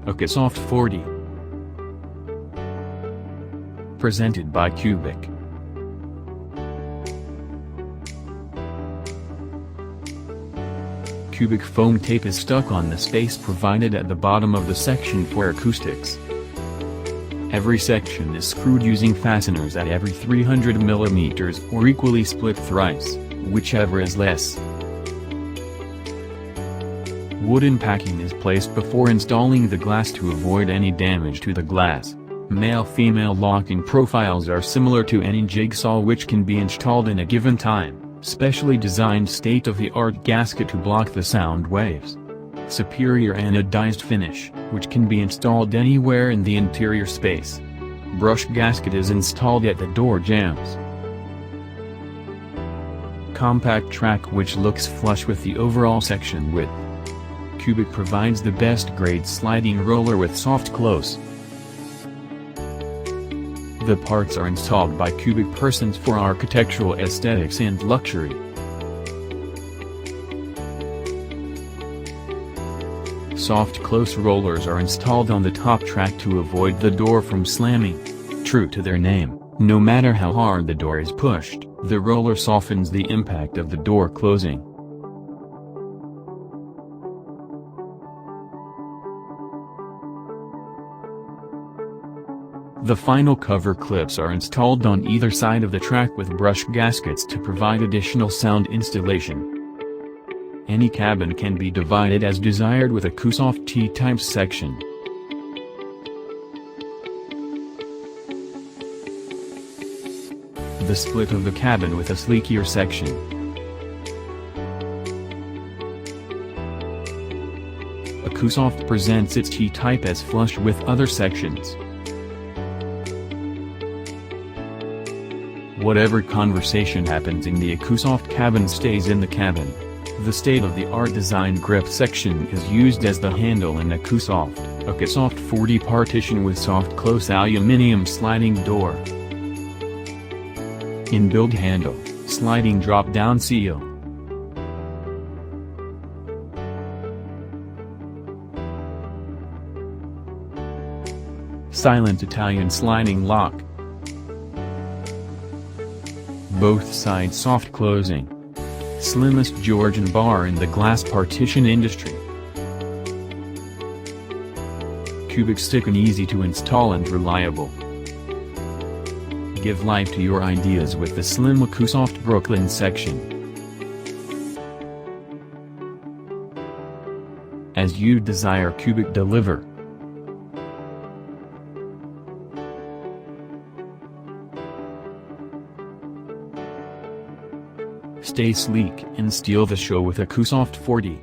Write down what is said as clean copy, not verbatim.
ACOSOFT 40. Presented by Cubic. Cubic foam tape is stuck on the space provided at the bottom of the section for acoustics. Every section is screwed using fasteners at every 300 mm or equally split thrice, whichever is less. Wooden packing is placed before installing the glass to avoid any damage to the glass. Male-female locking profiles are similar to any jigsaw which can be installed in a given time. Specially designed state-of-the-art gasket to block the sound waves. Superior anodized finish, which can be installed anywhere in the interior space. Brush gasket is installed at the door jambs. Compact track which looks flush with the overall section width. Cubic provides the best grade sliding roller with soft close. The parts are installed by Cubic persons for architectural aesthetics and luxury. Soft close rollers are installed on the top track to avoid the door from slamming. True to their name, no matter how hard the door is pushed, the roller softens the impact of the door closing. The final cover clips are installed on either side of the track with brush gaskets to provide additional sound installation. Any cabin can be divided as desired with ACOSOFT T-type section. The split of the cabin with a sleeker section. ACOSOFT presents its T-type as flush with other sections. Whatever conversation happens in the ACOSOFT cabin stays in the cabin. The state-of-the-art design grip section is used as the handle in ACOSOFT 40 partition with soft close aluminum sliding door. Inbuilt handle, sliding drop-down seal. Silent Italian sliding lock. Both sides soft closing. Slimmest Georgian bar in the glass partition industry. Cubic stick and easy to install and reliable. Give life to your ideas with the slim ACOSOFT Brooklyn section. As you desire, Cubic deliver. Stay sleek and steal the show with ACOSOFT 40.